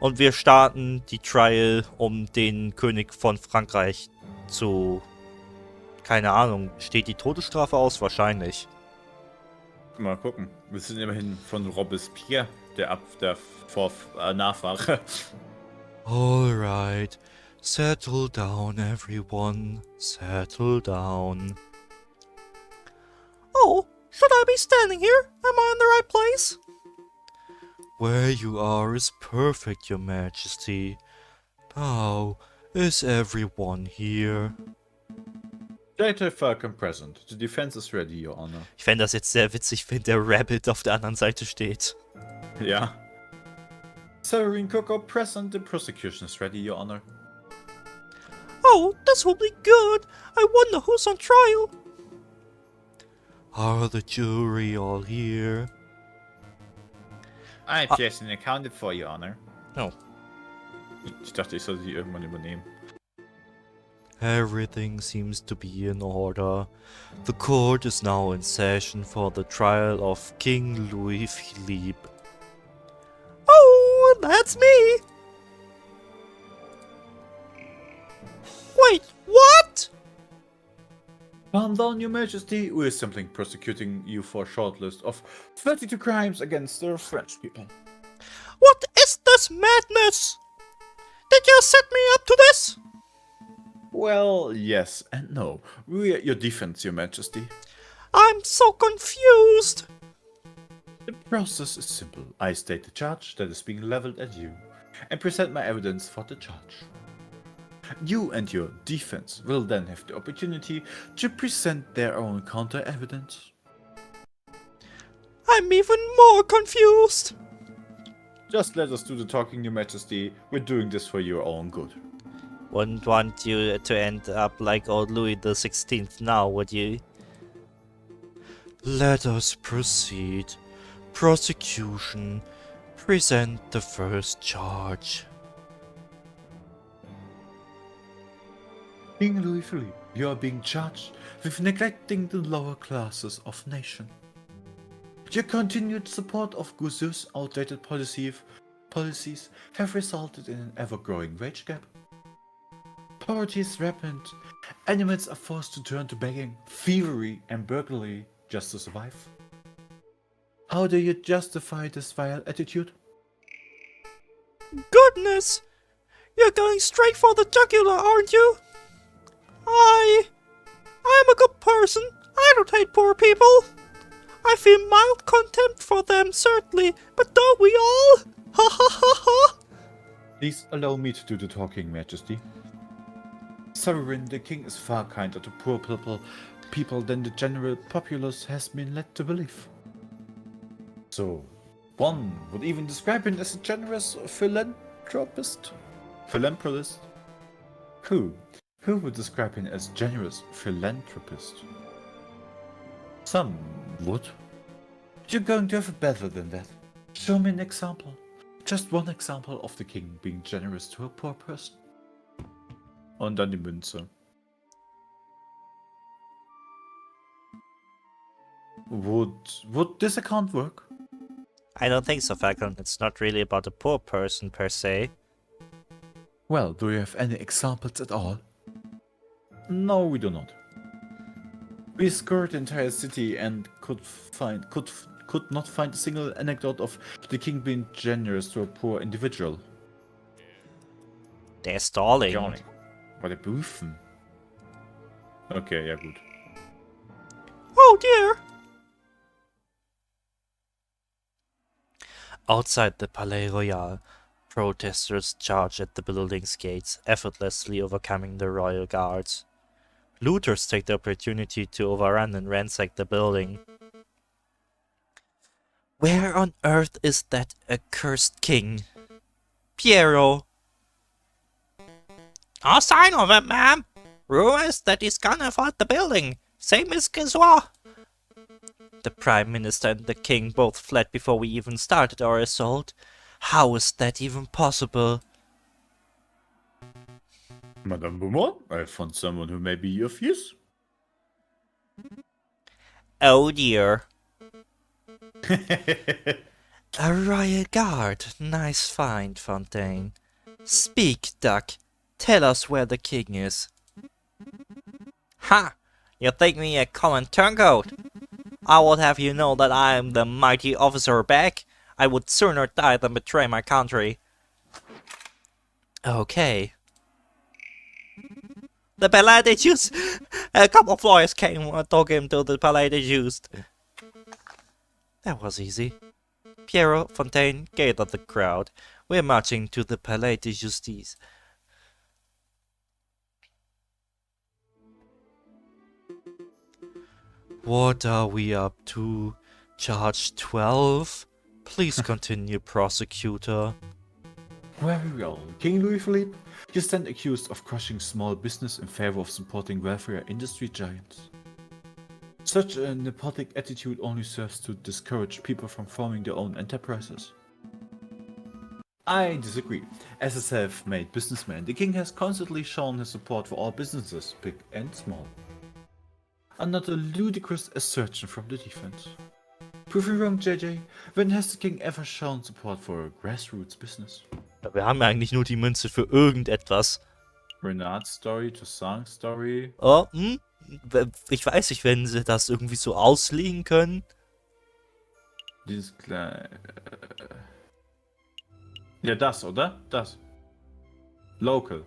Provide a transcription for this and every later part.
Und wir starten die Trial, um den König von Frankreich zu... Keine Ahnung, steht die Todesstrafe aus? Wahrscheinlich. Mal gucken. Wir sind immerhin von Robespierre, der Nachfahre. Alright. Settle down, everyone. Settle down. Oh, should I be standing here? Am I in the right place? Where you are is perfect, Your Majesty. Now, is everyone here? Data Falcon present. The defense is ready, Your Honor. Ich fände das jetzt sehr witzig, wenn der Rabbit auf der anderen Seite steht. Ja. Severine Coco present. The prosecution is ready, Your Honor. Oh, this will be good. I wonder who's on trial. Are the jury all here? I'm placing accounted for, Your Honor. Oh. Ich dachte, ich soll sie irgendwann übernehmen. Everything seems to be in order. The court is now in session for the trial of King Louis Philippe. Oh, that's me! Wait, what? Calm down, Your Majesty. We're simply prosecuting you for a short list of 32 crimes against the French people. What is this madness? Did you set me up to this? Well, yes and no. We are your defense, Your Majesty. I'm so confused. The process is simple. I state the charge that is being leveled at you and present my evidence for the charge. You and your defense will then have the opportunity to present their own counter-evidence. I'm even more confused. Just let us do the talking, Your Majesty. We're doing this for your own good. Wouldn't want you to end up like old Louis XVI now, would you? Let us proceed. Prosecution. Present the first charge. King Louis Philippe, you are being charged with neglecting the lower classes of nation. Your continued support of Guizot's outdated policies have resulted in an ever-growing wage gap. Poverty is rampant. Animals are forced to turn to begging, thievery, and burglary just to survive. How do you justify this vile attitude? Goodness! You're going straight for the jugular, aren't you? I'm a good person. I don't hate poor people. I feel mild contempt for them, certainly, but don't we all? Ha ha ha ha! Please allow me to do the talking, Majesty. Sovereign, the king is far kinder to poor people than the general populace has been led to believe. So, one would even describe him as a generous philanthropist. Philanthropist? Who would describe him as generous philanthropist? Some would. You're going to have it better than that. Show me an example. Just one example of the king being generous to a poor person. Und dann die Münze. Would this account work? I don't think so, Falcon. It's not really about a poor person per se. Well, do you have any examples at all? No, we do not. We scoured the entire city and could not find a single anecdote of the king being generous to a poor individual. They're stalling. War der berufen? Okay, ja gut. Oh dear! Outside the Palais Royal, protesters charge at the building's gates, effortlessly overcoming the royal guards. Looters take the opportunity to overrun and ransack the building. Where on earth is that accursed king? Piero! No sign of it, ma'am. Rumors that he's gonna flood the building. Same as Guizot. The Prime Minister and the King both fled before we even started our assault. How is that even possible? Madame Beaumont, I found someone who may be of use. Oh dear. A royal guard. Nice find, Fontaine. Speak, duck. Tell us where the king is. Ha! You think me a common turncoat? I would have you know that I am the mighty officer back. I would sooner die than betray my country. Okay. The Palais des Justes! A couple of lawyers came and took him to the Palais des Justes. That was easy. Piero, Fontaine, gather the crowd. We're marching to the Palais de Justice. What are we up to? Charge 12? Please continue, prosecutor. Very well. King Louis Philippe, you stand accused of crushing small business in favor of supporting welfare industry giants. Such a nepotic attitude only serves to discourage people from forming their own enterprises. I disagree. As a self-made businessman, the king has constantly shown his support for all businesses, big and small. Another ludicrous assertion from the defense. Prove me wrong, JJ. When has the king ever shown support for a grassroots business? Wir haben ja eigentlich nur die Münze für irgendetwas. Renard's story to Sang's story. Oh, ich weiß nicht, wenn sie das irgendwie so auslegen können. Dieses kleine... Ja, das, oder? Das. Local.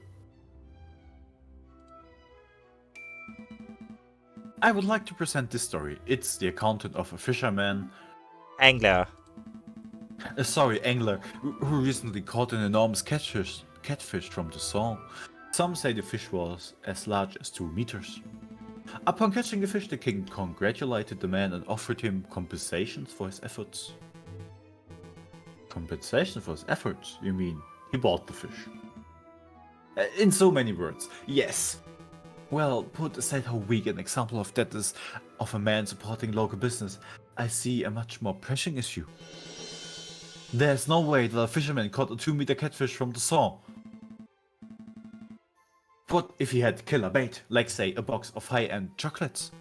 I would like to present this story. It's the accountant of a fisherman... Angler. Sorry, angler, who recently caught an enormous catfish from the Seine. Some say the fish was as large as 2 meters. Upon catching the fish, the king congratulated the man and offered him compensations for his efforts. Compensation for his efforts? You mean he bought the fish? In so many words, yes. Well, put aside how weak an example of that is of a man supporting local business, I see a much more pressing issue. There's no way that a fisherman caught a 2-meter catfish from the Seine. What if he had killer bait, like say a box of high-end chocolates?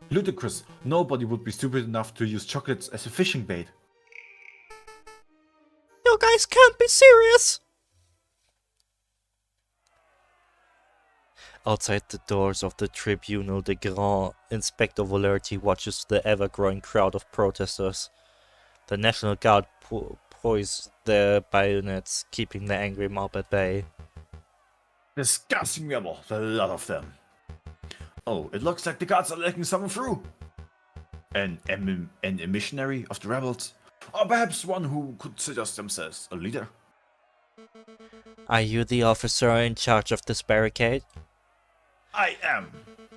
Ludicrous, nobody would be stupid enough to use chocolates as a fishing bait. You guys can't be serious! Outside the doors of the Tribunal de Grand, Inspector Volerty watches the ever-growing crowd of protesters. The National Guard poise their bayonets, keeping the angry mob at bay. Disgusting rebel, a lot of them. Oh, it looks like the guards are letting someone through. A missionary of the rebels? Or perhaps one who considers themselves a leader? Are you the officer in charge of this barricade? I am.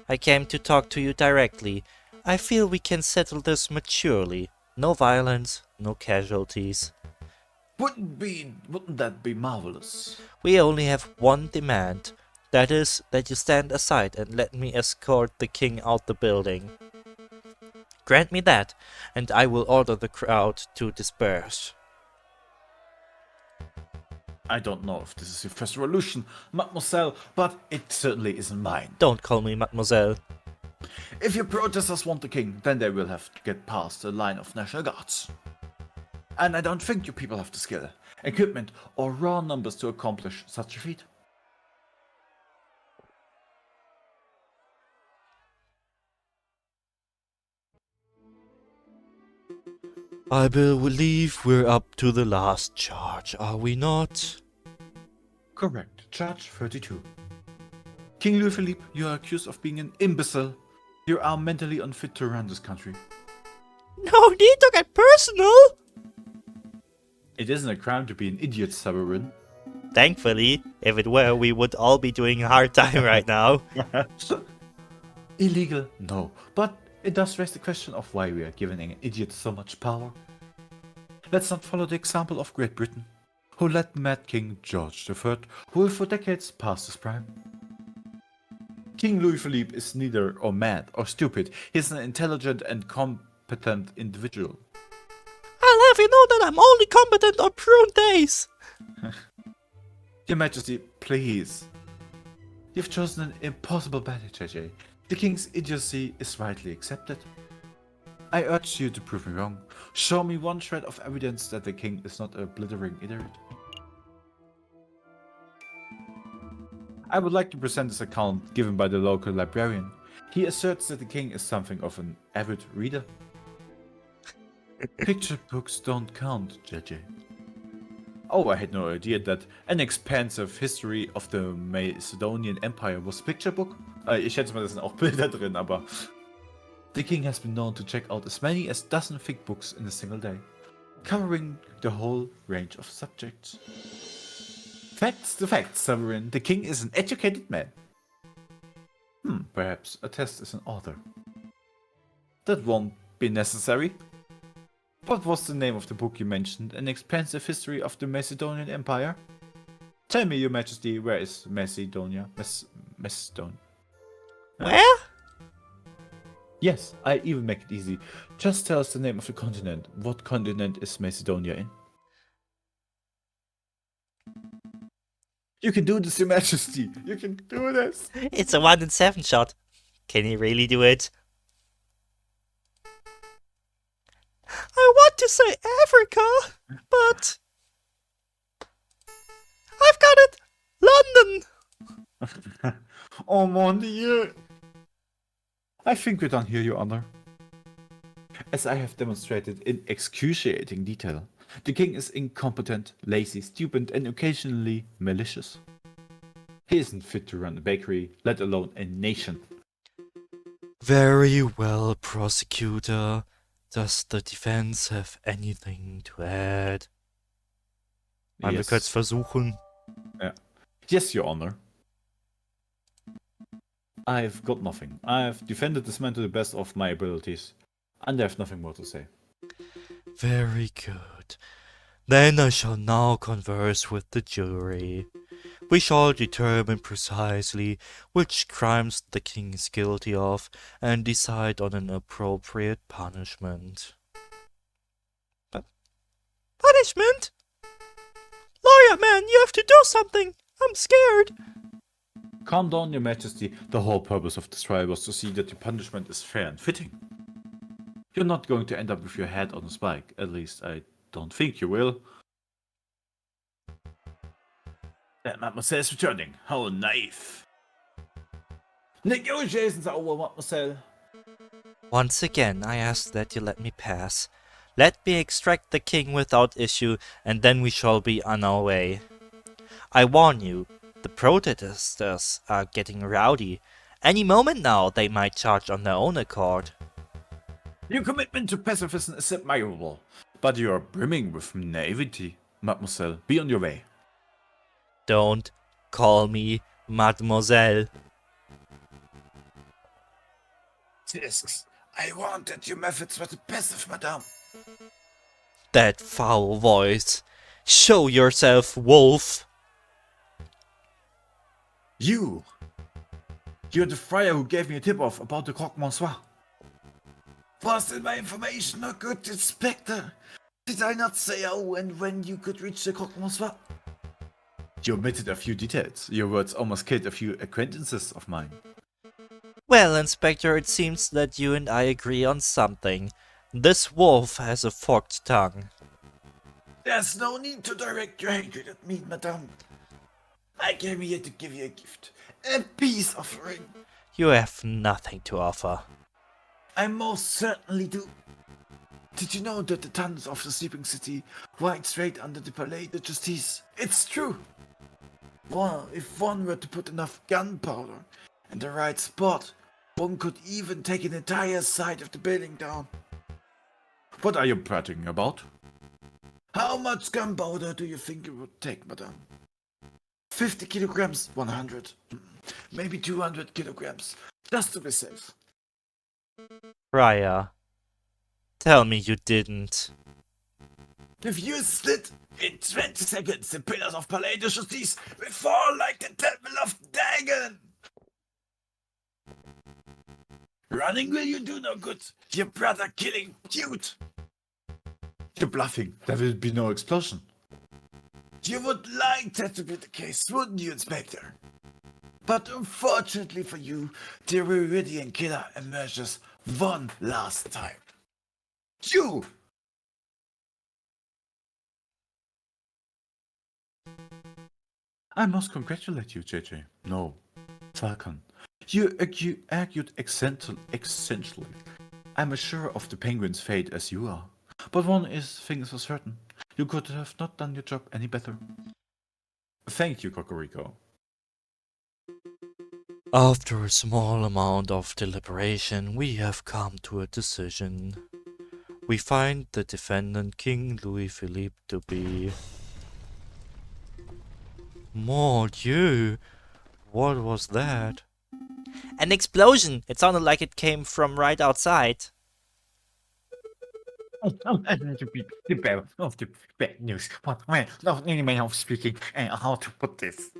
I came to talk to you directly. I feel we can settle this maturely. No violence, no casualties. Wouldn't that be marvelous? We only have one demand. That is, that you stand aside and let me escort the king out the building. Grant me that, and I will order the crowd to disperse. I don't know if this is your first revolution, mademoiselle, but it certainly isn't mine. Don't call me mademoiselle. If your protesters want the king, then they will have to get past the line of National Guards. And I don't think you people have the skill, equipment, or raw numbers to accomplish such a feat. I believe we're up to the last charge, are we not? Correct. Charge 32. King Louis Philippe, you are accused of being an imbecile. You are mentally unfit to run this country. No need to get personal! It isn't a crime to be an idiot, Severin. Thankfully, if it were, we would all be doing a hard time right now. Illegal? No. But it does raise the question of why we are giving an idiot so much power. Let's not follow the example of Great Britain, who let Mad King George III rule for decades past his prime. King Louis Philippe is neither or mad or stupid. He's an intelligent and competent individual. I'll have you know that I'm only competent on prune days. Your Majesty, please. You've chosen an impossible battle, JJ. The king's idiocy is rightly accepted. I urge you to prove me wrong. Show me one shred of evidence that the king is not a blithering idiot. I would like to present this account given by the local librarian. He asserts that the king is something of an avid reader. Picture books don't count, JJ. Oh, I had no idea that An Expansive History of the Macedonian Empire was picture book. Ich schätze mal, da sind auch Bilder drin, aber... The king has been known to check out as many as dozen thick books in a single day, covering the whole range of subjects. Facts to facts, Sovereign. The king is an educated man. Perhaps a test as an author. That won't be necessary. What was the name of the book you mentioned? An Expansive History of the Macedonian Empire? Tell me, Your Majesty, where is Macedonia? Macedonia. Where? Yes, I even make it easy. Just tell us the name of the continent. What continent is Macedonia in? You can do this, Your Majesty. You can do this. It's a 1 in 7 shot. Can he really do it? I want to say Africa, but... I've got it! London! Oh mon dieu! I think we're done here, Your Honor. As I have demonstrated in excruciating detail, the king is incompetent, lazy, stupid, and occasionally malicious. He isn't fit to run a bakery, let alone a nation. Very well, prosecutor. Does the defense have anything to add? Wollen wir kurz versuchen? Yeah. Yes, Your Honor. I've got nothing. I've defended this man to the best of my abilities, and I have nothing more to say. Very good. Then I shall now converse with the jury. We shall determine precisely which crimes the king is guilty of and decide on an appropriate punishment. Punishment? Lawyer man, you have to do something! I'm scared! Calm down, Your Majesty. The whole purpose of this trial was to see that your punishment is fair and fitting. You're not going to end up with your head on a spike. At least, I don't think you will. That mademoiselle is returning. How naive. Negotiations are over, mademoiselle. Once again, I ask that you let me pass. Let me extract the king without issue, and then we shall be on our way. I warn you, the protesters are getting rowdy. Any moment now, they might charge on their own accord. Your commitment to pacifism is admirable, but you are brimming with naivety, mademoiselle. Be on your way. Don't call me mademoiselle. Discs, I wanted your methods were passive, madame. That foul voice. Show yourself, wolf. You're the friar who gave me a tip-off about the croque monsieur. Wasn't my information not good, Inspector? Did I not say how and when you could reach the croque monsieur? You omitted a few details. Your words almost killed a few acquaintances of mine. Well, Inspector, it seems that you and I agree on something. This wolf has a forked tongue. There's no need to direct your hatred at me, madame. I came here to give you a gift. A peace offering. You have nothing to offer. I most certainly do. Did you know that the tunnels of the sleeping city wind straight under the Palais de Justice? It's true. Well, if one were to put enough gunpowder in the right spot, one could even take an entire side of the building down. What are you prattling about? How much gunpowder do you think it would take, madame? 50 kilograms, 100, maybe 200 kilograms, just to be safe. Friar, tell me you didn't. If you slit in 20 seconds, the pillars of Palais de Justice will fall like the Temple of Dagon. Running will you do no good, you brother-killing dude. You're bluffing. There will be no explosion. You would like that to be the case, wouldn't you, Inspector? But unfortunately for you, the Viridian killer emerges one last time. You! I must congratulate you, JJ. No, Falcon. You argued essentially. I'm as sure of the penguin's fate as you are. But one thing is for certain. You could have not done your job any better. Thank you, Cocorico. After a small amount of deliberation, we have come to a decision. We find the defendant King Louis Philippe to be... Mon Dieu! What was that? An explosion! It sounded like it came from right outside. The bearer of the bad news. But well, not any man of speaking and how to put this.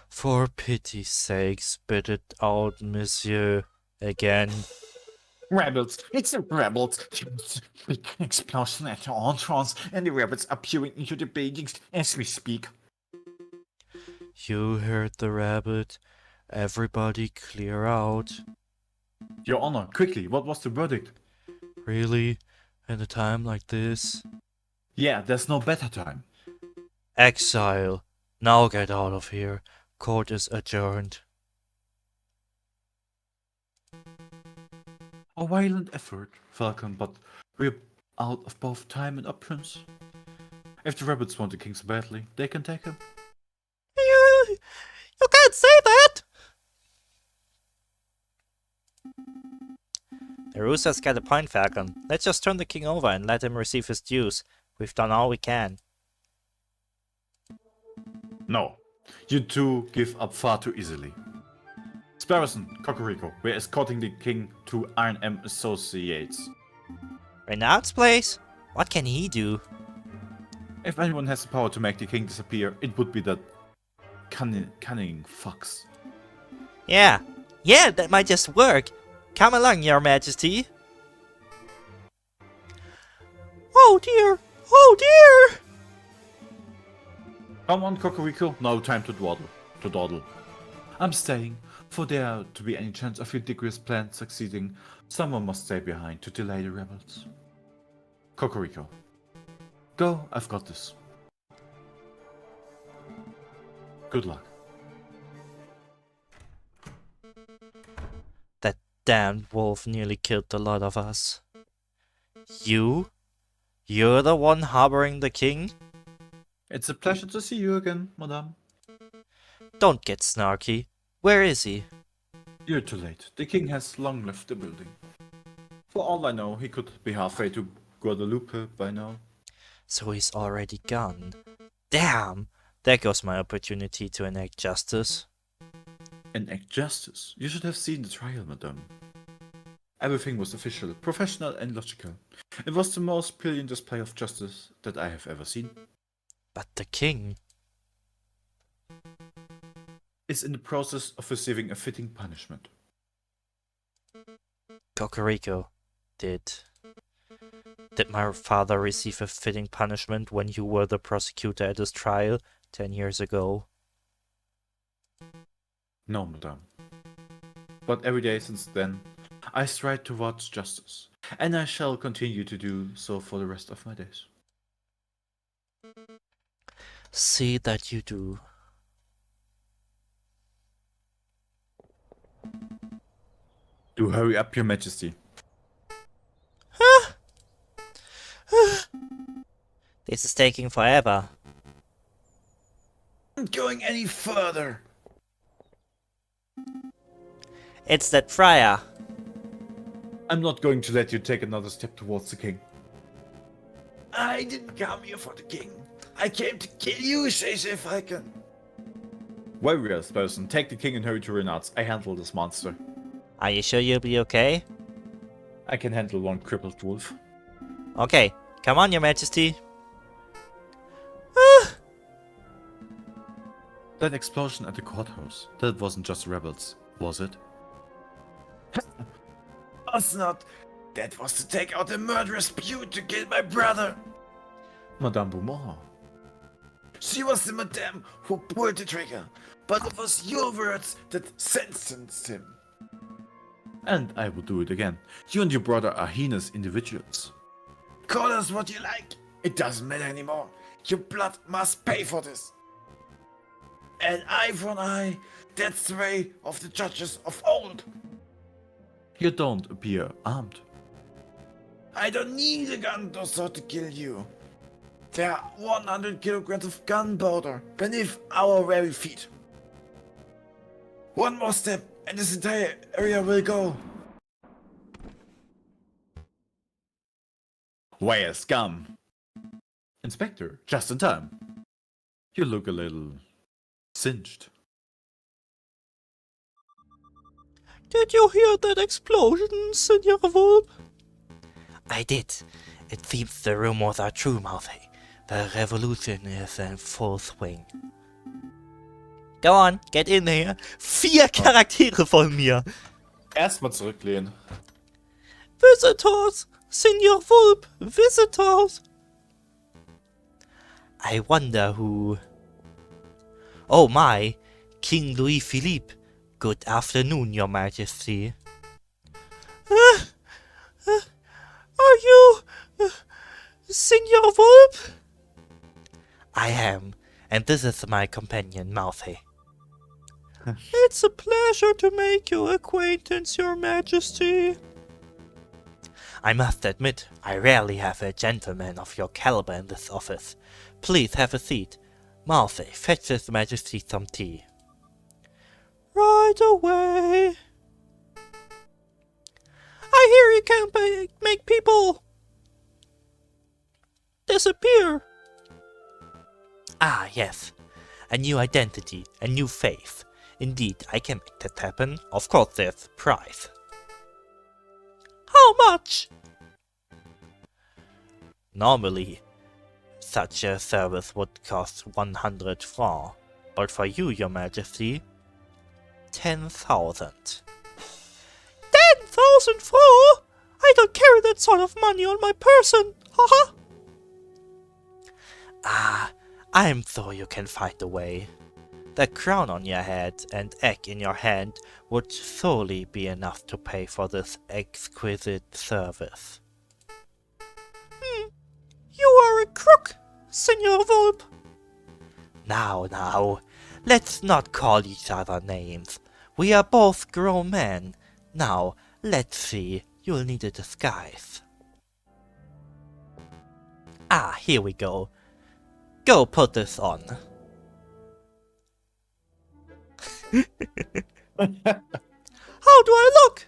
For pity's sake, spit it out, monsieur. Again. Rebels! It's the rebels! Big explosion at the entrance, and the rebels are peering into the buildings as we speak. You heard the rabbit. Everybody clear out. Your Honor, quickly, what was the verdict? Really? In a time like this? Yeah, there's no better time. Exile. Now get out of here. Court is adjourned. A violent effort, Falcon, but we're out of both time and options. If the rabbits want the king so badly, they can take him. You can't say that! The Roosters got a point, Falcon. Let's just turn the king over and let him receive his dues. We've done all we can. No, you two give up far too easily. Sparrowson, Cocorico, we're escorting the king to R&M Associates. Renaud's place? What can he do? If anyone has the power to make the king disappear, it would be that cunning fox. Yeah, that might just work. Come along, your majesty. Oh dear! Come on, Cocorico, no time to dawdle. I'm staying. For there to be any chance of your rigorous plan succeeding, someone must stay behind to delay the rebels. Cocorico. Go, I've got this. Good luck. That damned wolf nearly killed the lot of us. You? You're the one harboring the king? It's a pleasure to see you again, madame. Don't get snarky. Where is he? You're too late. The king has long left the building. For all I know, he could be halfway to Guadalupe by now. So he's already gone. Damn! There goes my opportunity to enact justice. Enact justice? You should have seen the trial, madame. Everything was official, professional and logical. It was the most brilliant display of justice that I have ever seen. But the king... is in the process of receiving a fitting punishment. Cocorico, did my father receive a fitting punishment when you were the prosecutor at his trial 10 years ago? No, madame. But every day since then, I strive towards justice, and I shall continue to do so for the rest of my days. See that you do. Do hurry up, your majesty. This is taking forever. I'm going any further. It's that friar. I'm not going to let you take another step towards the king. I didn't come here for the king. I came to kill you, if I can. Warriors, person, take the king and hurry to Renaud's. I handle this monster. Are you sure you'll be okay? I can handle one crippled wolf. Okay, come on, your majesty. That explosion at the courthouse, that wasn't just rebels, was it? Was not. That was to take out a murderous beaut to kill my brother. Madame Beaumont. She was the madame who pulled the trigger, but it was your words that sentenced him. And I will do it again. You and your brother are heinous individuals. Call us what you like. It doesn't matter anymore. Your blood must pay for this. An eye for an eye. That's the way of the judges of old. You don't appear armed. I don't need a gun to kill you. There are 100 kilograms of gunpowder beneath our very feet. One more step and this entire area will go. Where scum? Inspector, just in time. You look a little singed. Did you hear that explosion, Senor Volp? I did. It seems the rumors are true, Mouthy. The revolution is in full swing. Go on, get in here. 4 Charaktere von mir. Erstmal zurücklehnen. Visitors! Senor Volp, visitors! I wonder who... Oh my, King Louis Philippe. Good afternoon, Your Majesty. Are you... Senor Volp? I am, and this is my companion, Mouthy. It's a pleasure to make your acquaintance, Your Majesty. I must admit, I rarely have a gentleman of your caliber in this office. Please have a seat. Mouthy, fetch His Majesty some tea. Right away. I hear you can make people disappear. Ah, yes. A new identity, a new faith. Indeed, I can make that happen. Of course, there's a price. How much? Normally, such a service would cost 100 francs. But for you, Your Majesty, 10,000. 10,000 francs? I don't carry that sort of money on my person. Haha. Ah, I'm sure you can find a way. The crown on your head and egg in your hand would surely be enough to pay for this exquisite service. You are a crook, Senor Volp. Now, let's not call each other names. We are both grown men. Now, let's see, you'll need a disguise. Ah, here we go. Go put this on. How do I look?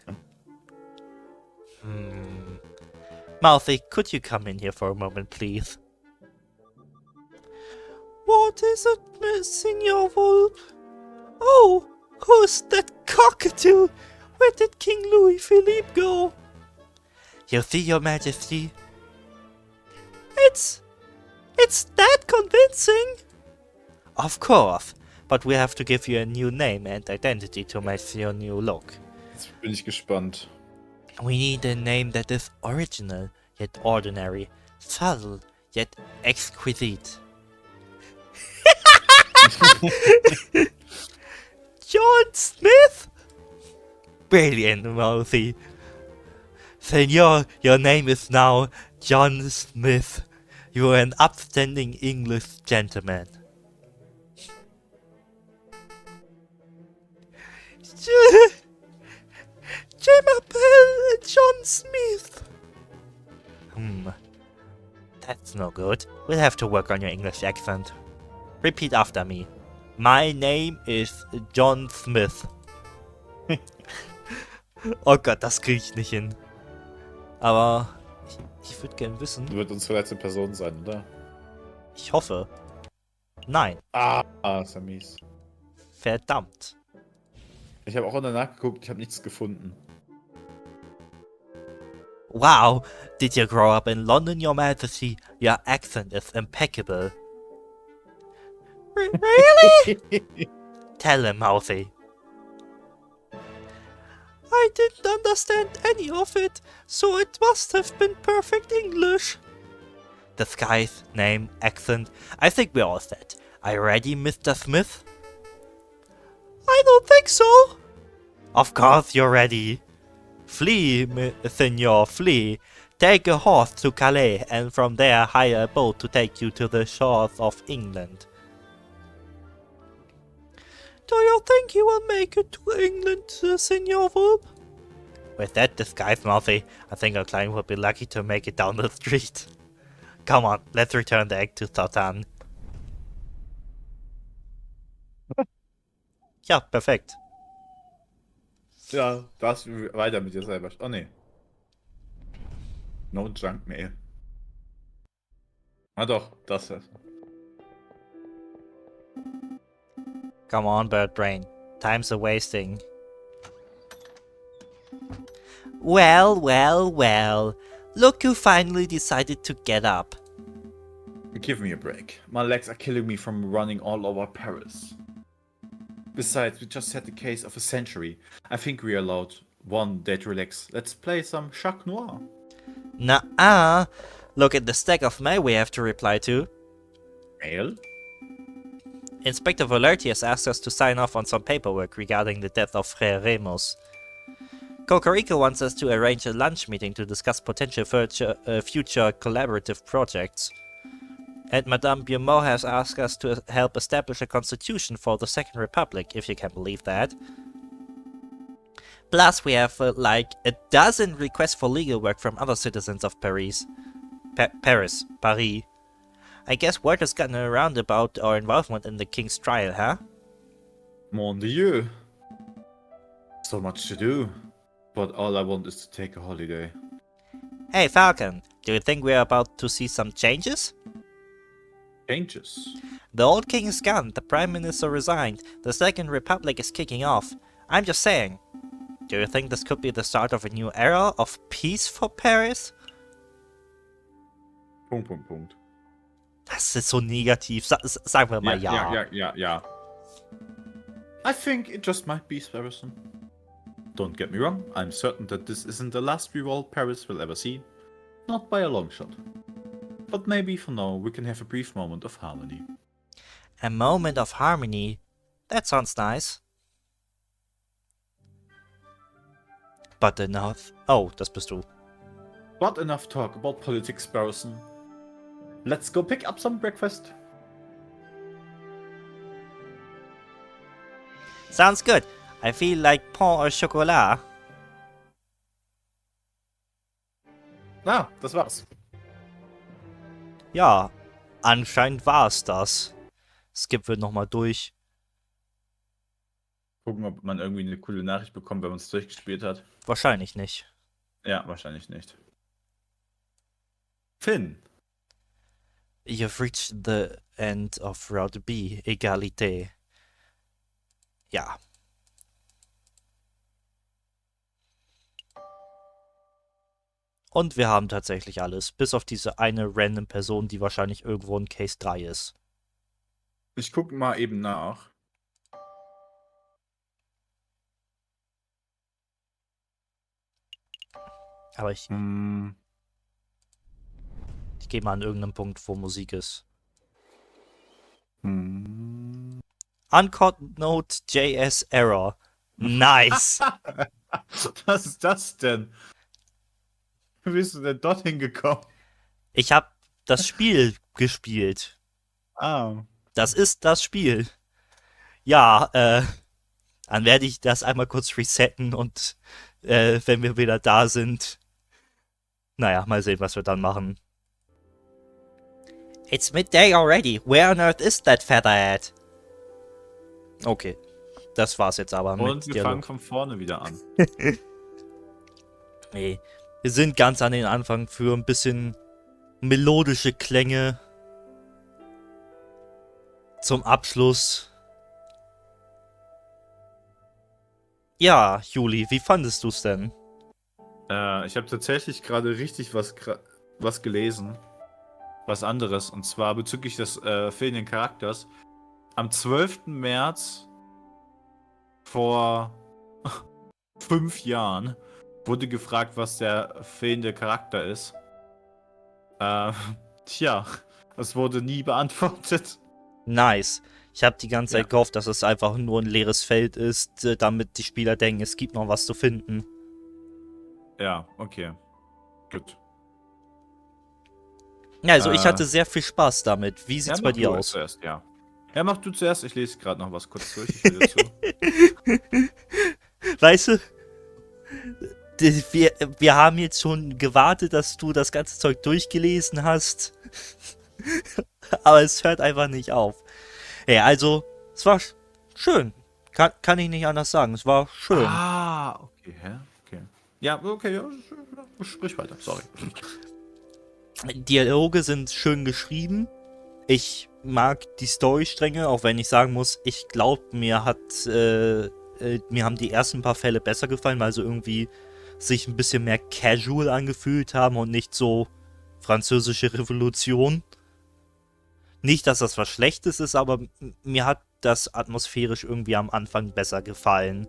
Mouthy, could you come in here for a moment, please? What is it, Senor Volp? Oh, who's that cockatoo? Where did King Louis Philippe go? You see, Your Majesty? It's that convincing. Of course, but we have to give you a new name and identity to match your new look. Jetzt bin ich gespannt. We need a name that is original, yet ordinary, subtle, yet exquisite. John Smith? Brilliant, Mouthy. Senor, your name is now John Smith. You are an upstanding English gentleman. Je m'appelle John Smith. That's no good. We'll have to work on your English accent. Repeat after me. My name is John Smith. Oh Gott, das krieg ich nicht hin. Aber ich würde gern wissen. Wird unsere letzte Person sein, oder? Ich hoffe. Nein. Ist ja mies. Verdammt. Ich habe auch danach geguckt, ich habe nichts gefunden. Wow, did you grow up in London, Your Majesty? Your accent is impeccable. Really? Tell him, Mouthy. I didn't understand any of it, so it must have been perfect English. Disguise, name, accent, I think we're all set. Are you ready, Mr. Smith? I don't think so. Of course you're ready. Flee, Senor, flee. Take a horse to Calais and from there hire a boat to take you to the shores of England. Do you think you will make it to England, Senor Wolf? With that disguise, Mouthy, I think our client will be lucky to make it down the street. Come on, let's return the egg to Sultan. Ja, perfekt. Ja, das weiter mit dir selber. Oh ne. No Junk Mail. Ah doch, das ist. Come on, bird brain. Time's a wasting. Well, well, well. Look who finally decided to get up. Give me a break. My legs are killing me from running all over Paris. Besides, we just had the case of a century. I think we are allowed one day to relax. Let's play some Chac Noir. Nuh-uh. Look at the stack of mail we have to reply to. Mail? Inspector Volerti has asked us to sign off on some paperwork regarding the death of Frère Remus. Cocorico wants us to arrange a lunch meeting to discuss potential future collaborative projects. And Madame Beaumont has asked us to help establish a constitution for the Second Republic, if you can believe that. Plus, we have like a dozen requests for legal work from other citizens of Paris. Paris. I guess word has gotten around about our involvement in the King's trial, huh? Mon Dieu. So much to do. But all I want is to take a holiday. Hey Falcon, do you think we're about to see some changes? Changes? The old king is gone, the prime minister resigned, the Second Republic is kicking off. I'm just saying. Do you think this could be the start of a new era of peace for Paris? Punkt. Das ist so negativ. Sagen wir mal ja. Ja. I think it just might be Sparrowson. Don't get me wrong, I'm certain that this isn't the last revolt Paris will ever see. Not by a long shot. But maybe for now we can have a brief moment of harmony. A moment of harmony? That sounds nice. But enough. Oh, das bist du. But enough talk about politics, Sparrowson. Let's go pick up some breakfast. Sounds good. I feel like pain au chocolat. Ah, das war's. Ja, anscheinend war es das. Skippen wir nochmal durch. Gucken, ob man irgendwie eine coole Nachricht bekommt, wenn man es durchgespielt hat. Wahrscheinlich nicht. Ja, wahrscheinlich nicht. Finn. You've reached the end of Route B, Egalité. Ja. Und wir haben tatsächlich alles, bis auf diese eine random Person, die wahrscheinlich irgendwo in Case 3 ist. Ich gucke mal eben nach. Aber ich gehe mal an irgendeinem Punkt, wo Musik ist. Uncaught Note JS Error. Nice. Was ist das denn? Wie bist du denn dorthin gekommen? Ich habe das Spiel gespielt. Ah. Das ist das Spiel. Ja, dann werde ich das einmal kurz resetten und wenn wir wieder da sind, naja, mal sehen, was wir dann machen. It's midday already. Where on earth is that featherhead? Okay, das war's jetzt aber mit Und wir fangen von vorne wieder an. Nee, wir sind ganz an den Anfang für ein bisschen melodische Klänge. Zum Abschluss. Ja, Juli, wie fandest du's denn? Ich habe tatsächlich gerade richtig was gelesen. Was anderes. Und zwar bezüglich des fehlenden Charakters. Am 12. März vor 5 Jahren wurde gefragt, was der fehlende Charakter ist. Tja, es wurde nie beantwortet. Nice. Ich habe die ganze Zeit gehofft, dass es einfach nur ein leeres Feld ist, damit die Spieler denken, es gibt noch was zu finden. Ja, okay. Gut. Ja, also ich hatte sehr viel Spaß damit. Wie Ja, sieht's bei mach dir du aus? zuerst, ja. Ja, mach du zuerst. Ich lese gerade noch was kurz durch. Ich höre dir zu. Weißt du, wir haben jetzt schon gewartet, dass du das ganze Zeug durchgelesen hast, aber es hört einfach nicht auf. Ja, also, es war schön. Kann ich nicht anders sagen. Es war schön. Ah, okay, hä? Okay. Ja, okay, ja, sprich weiter, sorry. Dialoge sind schön geschrieben. Ich mag die Storystränge, auch wenn ich sagen muss, ich glaube, mir haben die ersten paar Fälle besser gefallen, weil sie irgendwie sich ein bisschen mehr casual angefühlt haben und nicht so französische Revolution. Nicht, dass das was Schlechtes ist, aber mir hat das atmosphärisch irgendwie am Anfang besser gefallen.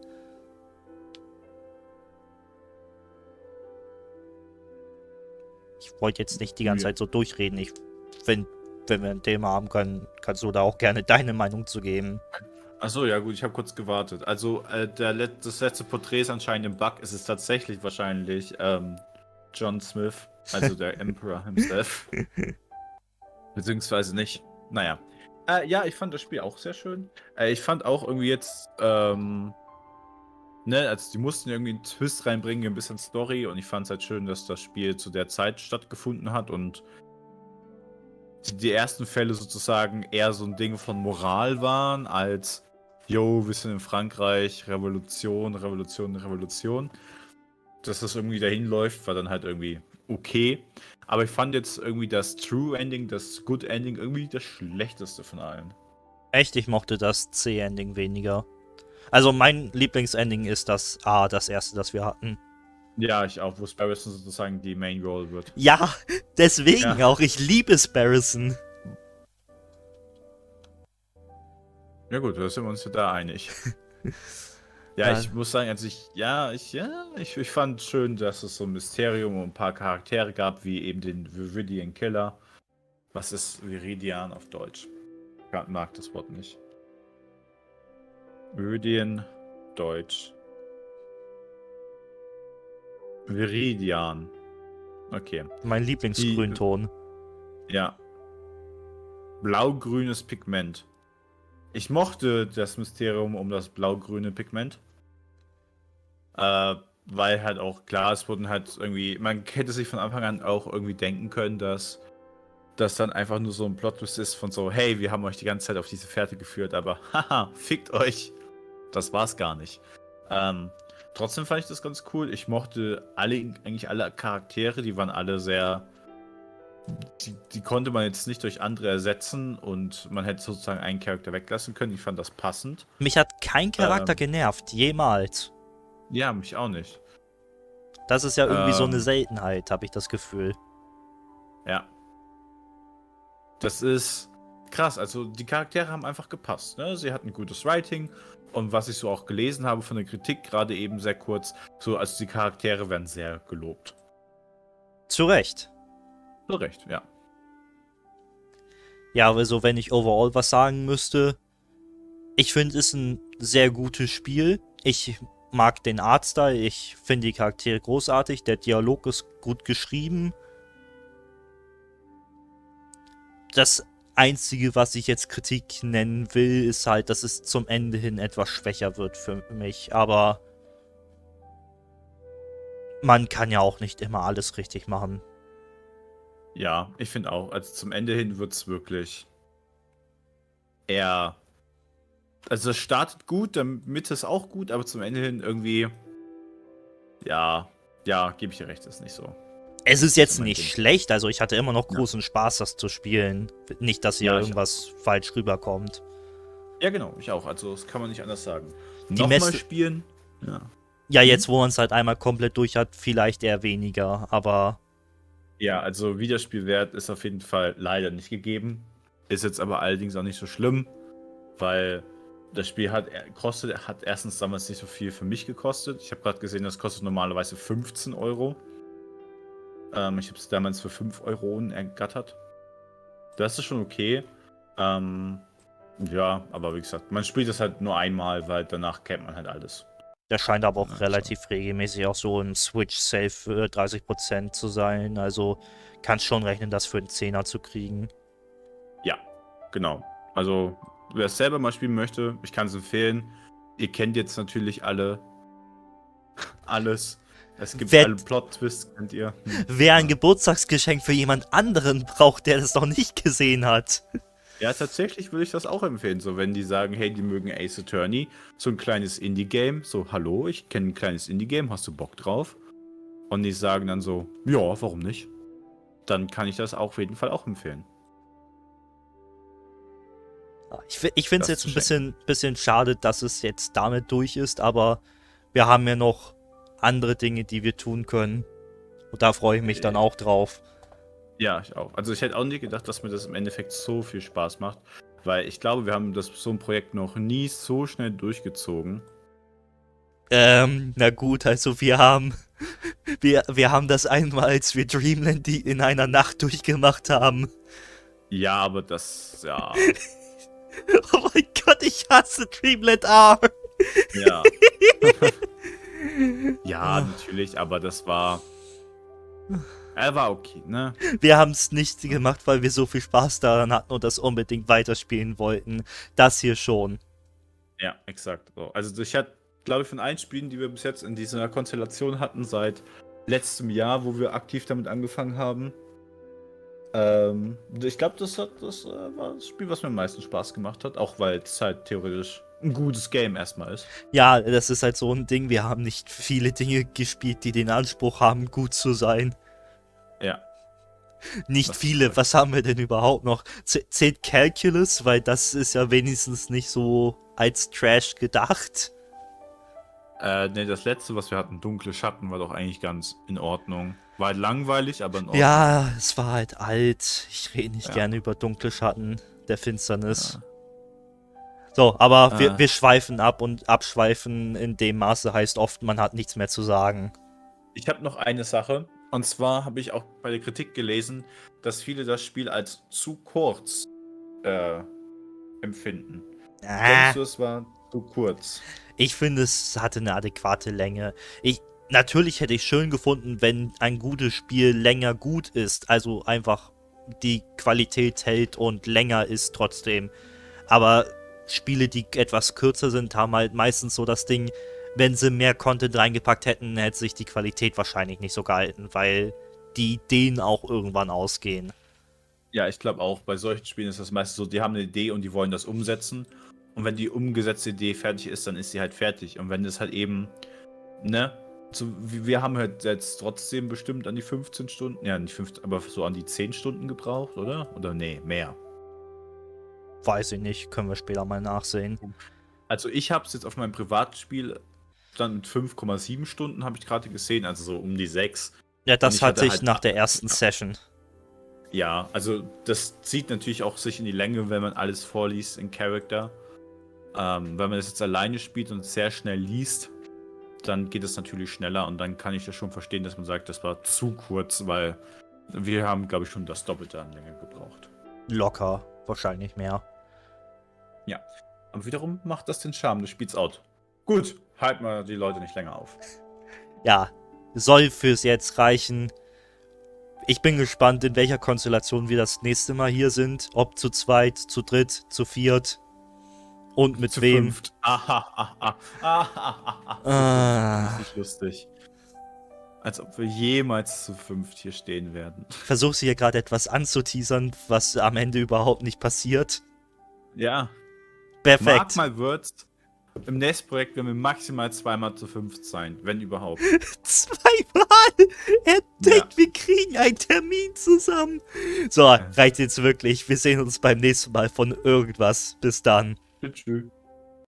Ich wollte jetzt nicht die ganze Ja. Zeit so durchreden. Wenn, wenn wir ein Thema haben können, kannst du da auch gerne deine Meinung zu geben. Achso, ja gut, ich habe kurz gewartet. Also, das letzte Porträt ist anscheinend im Bug. Es ist tatsächlich wahrscheinlich John Smith, also der Emperor himself. Beziehungsweise nicht. Naja. Ja, ich fand das Spiel auch sehr schön. Ich fand auch irgendwie jetzt, ne, also die mussten irgendwie einen Twist reinbringen, ein bisschen Story. Und ich fand es halt schön, dass das Spiel zu der Zeit stattgefunden hat und die ersten Fälle sozusagen eher so ein Ding von Moral waren, als, yo, wir sind in Frankreich, Revolution, Revolution, Revolution. Dass das irgendwie dahin läuft, war dann halt irgendwie okay. Aber ich fand jetzt irgendwie das True Ending, das Good Ending, irgendwie das schlechteste von allen. Echt, ich mochte das C-Ending weniger. Also mein Lieblingsending ist das erste, das wir hatten. Ja, ich auch, wo Sparrison sozusagen die Main Role wird. Ja, deswegen Ja. auch. Ich liebe Sparrison. Ja gut, da sind wir uns ja da einig. Ja, Ja, ich muss sagen, ich fand schön, dass es so ein Mysterium und ein paar Charaktere gab, wie eben den Viridian Killer. Was ist Viridian auf Deutsch? Ich mag das Wort nicht. Viridian, Deutsch. Viridian. Okay. mein Die, Lieblingsgrünton. ja, blau-grünes Pigment. Ich mochte das Mysterium um das blau-grüne Pigment. Weil halt auch klar, es wurden halt irgendwie, man hätte sich von Anfang an auch irgendwie denken können, dass das dann einfach nur so ein Plot-Twist ist von so, hey, wir haben euch die ganze Zeit auf diese Fährte geführt, aber haha, fickt euch. Das war's gar nicht. Ähm, Trotzdem fand ich das ganz cool. Ich mochte eigentlich alle Charaktere, die waren alle sehr. Die konnte man jetzt nicht durch andere ersetzen und man hätte sozusagen einen Charakter weglassen können. Ich fand das passend. Mich hat kein Charakter Ähm, genervt, jemals. ja, mich auch nicht. Das ist ja irgendwie so eine Ähm, Seltenheit, habe ich das Gefühl. ja. Das ist krass. Also die Charaktere haben einfach gepasst. Ne? Sie hatten gutes Writing und was ich so auch gelesen habe von der Kritik, gerade eben sehr kurz, so also die Charaktere werden sehr gelobt. Zu Recht. Zu Recht, ja. Ja, aber so, wenn ich overall was sagen müsste, ich finde, es ist ein sehr gutes Spiel. Ich mag den Artstyle, ich finde die Charaktere großartig, der Dialog ist gut geschrieben. Das Einzige, was ich jetzt Kritik nennen will, ist halt, dass es zum Ende hin etwas schwächer wird für mich. Aber man kann ja auch nicht immer alles richtig machen. Ja, ich finde auch. Also zum Ende hin wird es wirklich eher. Also es startet gut, der Mitte ist auch gut, aber zum Ende hin irgendwie. Ja, ja, gebe ich dir recht, ist nicht so. Es ist Nicht so jetzt mein nicht Ding. schlecht, also ich hatte immer noch Ja, großen Spaß, das zu spielen. Nicht, dass hier ja, ich auch. irgendwas falsch rüberkommt. Ja, genau, ich auch. Also das kann man nicht anders sagen. Die Nochmal Messe, spielen. Ja. ja, Hm? jetzt, wo man es halt einmal komplett durch hat, vielleicht eher weniger, aber Ja, also Wiederspielwert ist auf jeden Fall leider nicht gegeben. Ist jetzt aber allerdings auch nicht so schlimm, weil das Spiel hat erstens damals nicht so viel für mich gekostet. Ich habe gerade gesehen, das kostet normalerweise 15 Euro. Ich habe es damals für 5 Euro ergattert. Das ist schon okay. Ähm, ja, aber wie gesagt, man spielt es halt nur einmal, weil danach kennt man halt alles. Der scheint aber Ja, auch relativ regelmäßig auch so im Switch-Save für 30% zu sein. Also kannst schon rechnen, das für einen Zehner zu kriegen. Ja, genau. Also, wer es selber mal spielen möchte, ich kann es empfehlen. Ihr kennt jetzt natürlich alles. Es gibt Wer, alle Plot-Twists, kennt ihr. wer ein Ja. Geburtstagsgeschenk für jemand anderen braucht, der das noch nicht gesehen hat. Ja, tatsächlich würde ich das auch empfehlen. So, wenn die sagen, hey, die mögen Ace Attorney, so ein kleines Indie-Game. So, hallo, ich kenne ein kleines Indie-Game, hast du Bock drauf? Und die sagen dann so, ja, warum nicht? Dann kann ich das auf jeden Fall auch empfehlen. Ich finde es Das jetzt zu ein schenken. bisschen schade, dass es jetzt damit durch ist, aber wir haben ja noch andere Dinge, die wir tun können. Und da freue ich mich dann auch drauf. Ja, ich auch. Also ich hätte auch nicht gedacht, dass mir das im Endeffekt so viel Spaß macht. Weil ich glaube, wir haben so ein Projekt noch nie so schnell durchgezogen. Na gut, also wir haben das einmal, als wir Dreamland die in einer Nacht durchgemacht haben. Ja, aber das, ja. Oh mein Gott, ich hasse Dreamland R. Ja. Ja, natürlich, aber das war. Er war okay, ne? Wir haben es nicht gemacht, weil wir so viel Spaß daran hatten und das unbedingt weiterspielen wollten. Das hier schon. Ja, exakt. So. Also ich hatte, glaube ich, von allen Spielen, die wir bis jetzt in dieser Konstellation hatten, seit letztem Jahr, wo wir aktiv damit angefangen haben. Ich glaube, das war das Spiel, was mir am meisten Spaß gemacht hat, auch weil es halt theoretisch ein gutes Game erstmal ist. Ja, das ist halt so ein Ding. Wir haben nicht viele Dinge gespielt, die den Anspruch haben, gut zu sein. Ja. Nicht Das ist viele. korrekt. Was haben wir denn überhaupt noch? Zählt Calculus, weil das ist ja wenigstens nicht so als Trash gedacht. Ne, das letzte, was wir hatten, Dunkle Schatten, war doch eigentlich ganz in Ordnung. War halt langweilig, aber in Ordnung. Ja, es war halt alt. Ich rede nicht Ja. gerne über dunkle Schatten der Finsternis. Ja. So, aber Äh. wir schweifen ab und abschweifen in dem Maße heißt oft, man hat nichts mehr zu sagen. Ich habe noch eine Sache. Und zwar habe ich auch bei der Kritik gelesen, dass viele das Spiel als zu kurz empfinden. Denkst du, es war zu kurz? Ich finde, es hatte eine adäquate Länge. Natürlich hätte ich schön gefunden, wenn ein gutes Spiel länger gut ist. Also einfach die Qualität hält und länger ist trotzdem. Aber Spiele, die etwas kürzer sind, haben halt meistens so das Ding, wenn sie mehr Content reingepackt hätten, hätte sich die Qualität wahrscheinlich nicht so gehalten, weil die Ideen auch irgendwann ausgehen. Ja, ich glaube auch, bei solchen Spielen ist das meistens so, die haben eine Idee und die wollen das umsetzen. Und wenn die umgesetzte Idee fertig ist, dann ist sie halt fertig. Und wenn das halt eben, ne, so, wir haben halt jetzt trotzdem bestimmt an die 15 Stunden, ja, nicht 15, aber so an die 10 Stunden gebraucht, oder? Oder nee, mehr. Weiß ich nicht, können wir später mal nachsehen. Also ich habe es jetzt auf meinem Privatspiel dann mit 5,7 Stunden, habe ich gerade gesehen, also so um die 6. Ja, Und das ich hatte hatte ich halt nach der ersten ja. Session. Ja, also das zieht natürlich auch sich in die Länge, wenn man alles vorliest in Character. Wenn man das jetzt alleine spielt und sehr schnell liest, dann geht es natürlich schneller und dann kann ich das schon verstehen, dass man sagt, das war zu kurz, weil wir haben, glaube ich, schon das Doppelte an Länge gebraucht. Locker, wahrscheinlich mehr. Ja, aber wiederum macht das den Charme des Spiels out. Gut, halten wir die Leute nicht länger auf. Ja, soll fürs Jetzt reichen. Ich bin gespannt, in welcher Konstellation wir das nächste Mal hier sind. Ob zu zweit, zu dritt, zu viert. Und mit Zu wem. fünft. Das ist richtig lustig. Als ob wir jemals zu fünft hier stehen werden. Ich versuche hier gerade etwas anzuteasern, was am Ende überhaupt nicht passiert. Ja. Perfekt. Mark mal Words. Im nächsten Projekt werden wir maximal zweimal zu fünft sein, wenn überhaupt. Zweimal! Er denkt, Ja. wir kriegen einen Termin zusammen. So, reicht jetzt wirklich. Wir sehen uns beim nächsten Mal von irgendwas. Bis dann. Tschüss.